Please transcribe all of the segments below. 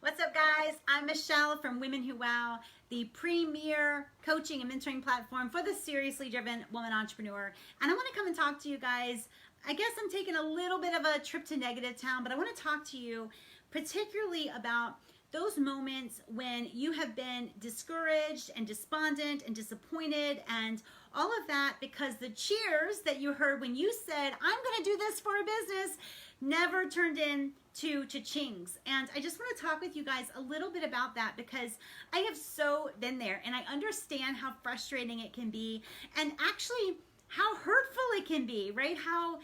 What's up, guys? I'm Michelle from Women Who Wow, the premier coaching and mentoring platform for the seriously driven woman entrepreneur. And I want to come and talk to you guys. I guess I'm taking a little bit of a trip to negative town, but I want to talk to you particularly about those moments when you have been discouraged and despondent and disappointed and all of that because the cheers that you heard when you said, I'm going to do this for a business, never turned into Cha-Chings. And I just want to talk with you guys a little bit about that because I have so been there and I understand how frustrating it can be and actually how hurtful it can be, right? How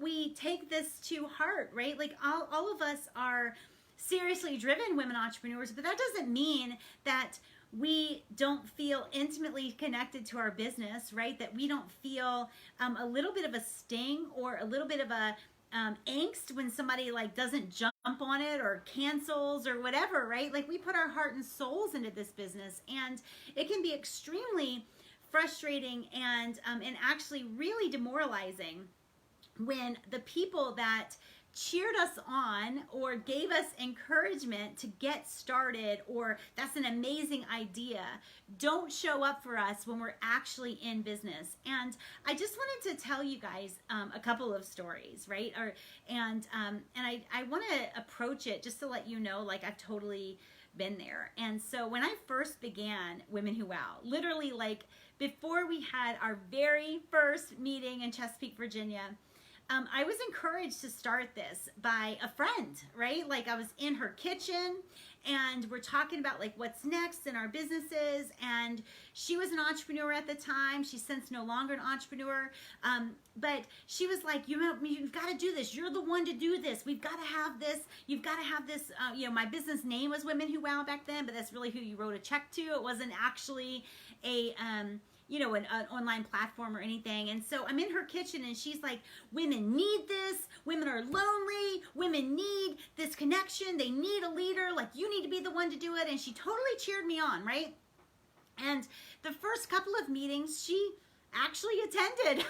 we take this to heart, right? Like all of us are seriously driven women entrepreneurs, but that doesn't mean that we don't feel intimately connected to our business, right? That we don't feel a little bit of a sting or a little bit of a angst when somebody like doesn't jump on it or cancels or whatever, right? Like we put our heart and souls into this business, and it can be extremely frustrating and actually really demoralizing when the people that cheered us on or gave us encouragement to get started or that's an amazing idea don't show up for us when we're actually in business. And I just wanted to tell you guys a couple of stories, right? And I want to approach it just to let you know, like I've totally been there. And so when I first began Women Who Wow, literally like before we had our very first meeting in Chesapeake, Virginia, I was encouraged to start this by a friend, right? Like I was in her kitchen and we're talking about like what's next in our businesses, and she was an entrepreneur at the time. She's since no longer an entrepreneur, but she was like, you've got to do this. You're the one to do this. We've got to have this. You've got to have this. My business name was Women Who Wow back then, but that's really who you wrote a check to. It wasn't actually an online platform or anything. And so I'm in her kitchen and she's like, women need this. Women are lonely. Women need this connection. They need a leader. Like, you need to be the one to do it. And she totally cheered me on, right? And the first couple of meetings, she actually attended,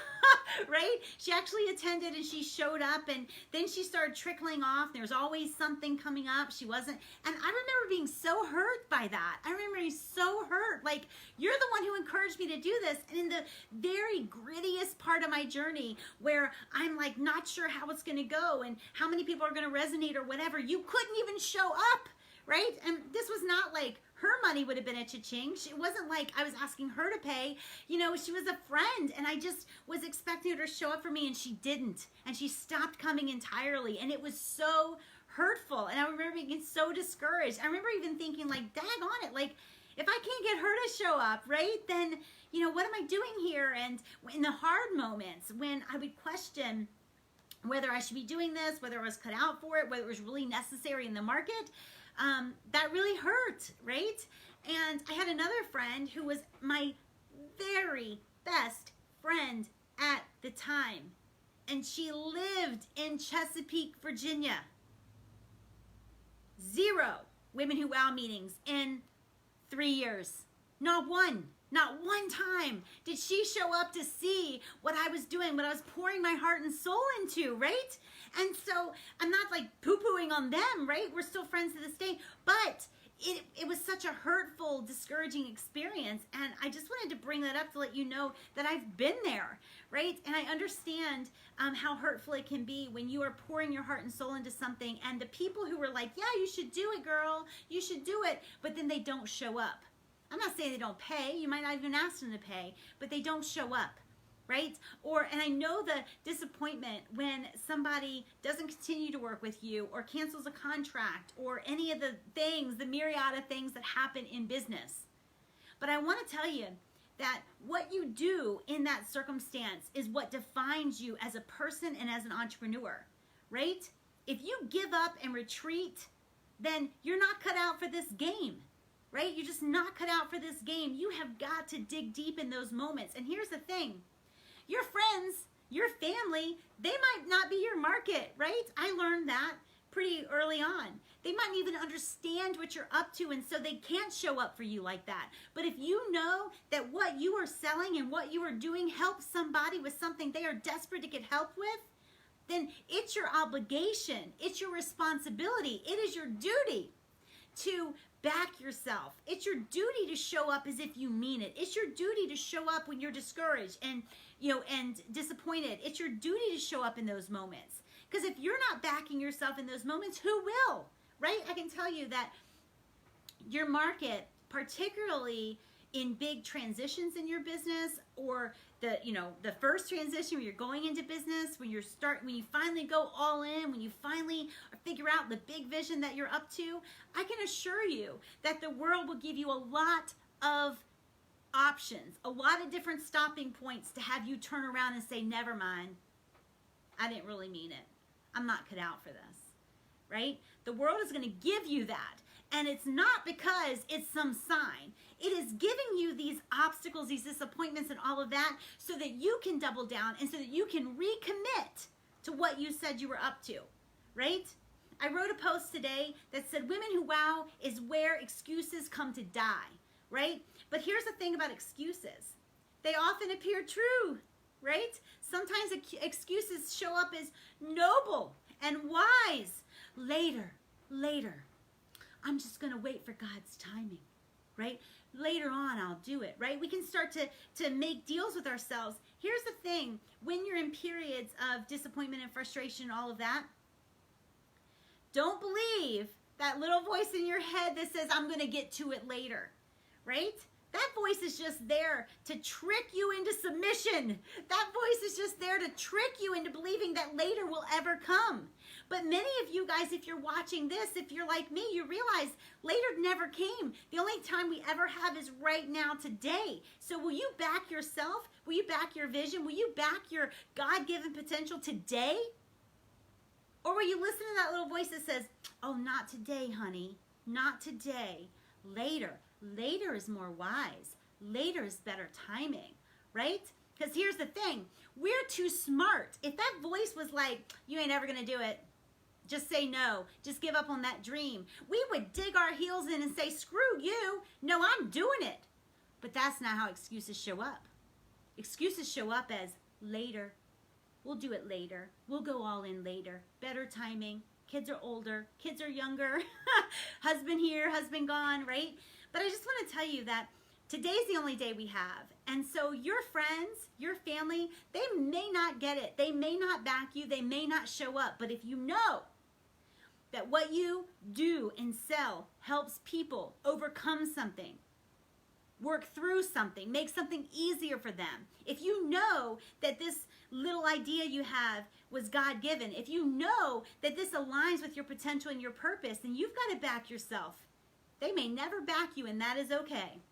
right? She actually attended and she showed up, and then she started trickling off. There was always something coming up. She wasn't, and I remember being so hurt by that. I remember being so hurt. Like, you're the one who encouraged me to do this. And in the very grittiest part of my journey where I'm like not sure how it's going to go and how many people are going to resonate or whatever, you couldn't even show up, right? And this was not like her money would have been at Cha-Chings. It wasn't like I was asking her to pay. She was a friend, and I just was expecting her to show up for me, and she didn't. And she stopped coming entirely, and it was so hurtful. And I remember being so discouraged. I remember even thinking, like, dag on it. Like, if I can't get her to show up, right, then, what am I doing here? And in the hard moments when I would question whether I should be doing this, whether I was cut out for it, whether it was really necessary in the market, that really hurt, right? And I had another friend who was my very best friend at the time, and she lived in Chesapeake, Virginia. 0 Women Who Wow meetings in 3 years. Not one time did she show up to see what I was doing, what I was pouring my heart and soul into, right? And so I'm not like poo-pooing on them, right? We're still friends to this day, but it was such a hurtful, discouraging experience. And I just wanted to bring that up to let you know that I've been there, right? And I understand how hurtful it can be when you are pouring your heart and soul into something and the people who were like, yeah, you should do it, girl, you should do it, but then they don't show up. I'm not saying they don't pay. You might not even ask them to pay, but they don't show up, right? And I know the disappointment when somebody doesn't continue to work with you or cancels a contract or any of the things, the myriad of things that happen in business. But I want to tell you that what you do in that circumstance is what defines you as a person and as an entrepreneur, right? If you give up and retreat, then you're not cut out for this game. Right? You're just not cut out for this game. You have got to dig deep in those moments. And here's the thing. Your friends, your family, they might not be your market, right? I learned that pretty early on. They might even understand what you're up to, and so they can't show up for you like that. But if you know that what you are selling and what you are doing helps somebody with something they are desperate to get help with, then it's your obligation. It's your responsibility. It is your duty to back yourself. It's your duty to show up as if you mean it. It's your duty to show up when you're discouraged and, and disappointed. It's your duty to show up in those moments. Because if you're not backing yourself in those moments, who will? Right? I can tell you that your market, particularly in big transitions in your business, or the first transition when you're going into business, when you finally go all in, when you finally figure out the big vision that you're up to, I can assure you that the world will give you a lot of options, a lot of different stopping points to have you turn around and say, never mind, I didn't really mean it. I'm not cut out for this, right? The world is going to give you that. And it's not because it's some sign. It is giving you these obstacles, these disappointments and all of that so that you can double down and so that you can recommit to what you said you were up to, right? I wrote a post today that said women who wow is where excuses come to die, right? But here's the thing about excuses. They often appear true, right? Sometimes excuses show up as noble and wise. Later. I'm just going to wait for God's timing, right? Later on, I'll do it, right? We can start to make deals with ourselves. Here's the thing. When you're in periods of disappointment and frustration and all of that, don't believe that little voice in your head that says, I'm going to get to it later, right? That voice is just there to trick you into submission. That voice is just there to trick you into believing that later will ever come. But many of you guys, if you're watching this, if you're like me, you realize later never came. The only time we ever have is right now, today. So will you back yourself? Will you back your vision? Will you back your God-given potential today? Or will you listen to that little voice that says, oh, not today, honey. Not today. Later. Later is more wise. Later is better timing, right? Because here's the thing. We're too smart. If that voice was like, you ain't ever going to do it, just say no. Just give up on that dream. We would dig our heels in and say, screw you. No, I'm doing it. But that's not how excuses show up. Excuses show up as later. We'll do it later. We'll go all in later. Better timing. Kids are older. Kids are younger. Husband here, husband gone, right? But I just want to tell you that today's the only day we have. And so your friends, your family, they may not get it. They may not back you. They may not show up. But if you know that what you do and sell helps people overcome something, work through something, make something easier for them, if you know that this little idea you have was God-given, if you know that this aligns with your potential and your purpose, then you've got to back yourself. They may never back you, and that is okay.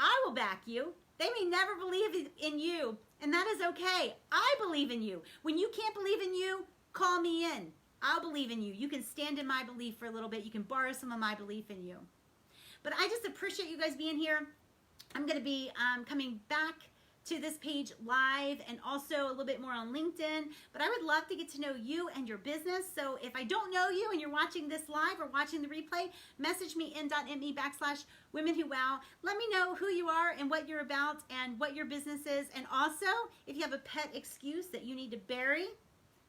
I will back you. They may never believe in you, and that is okay. I believe in you. When you can't believe in you, call me in. I'll believe in you. You can stand in my belief for a little bit. You can borrow some of my belief in you. But I just appreciate you guys being here. I'm going to be coming back to this page live and also a little bit more on LinkedIn. But I would love to get to know you and your business. So if I don't know you and you're watching this live or watching the replay, message me in.me/women who wow. Let me know who you are and what you're about and what your business is. And also, if you have a pet excuse that you need to bury,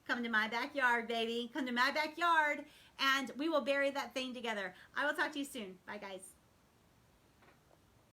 come to my backyard, baby. Come to my backyard and we will bury that thing together. I will talk to you soon. Bye, guys.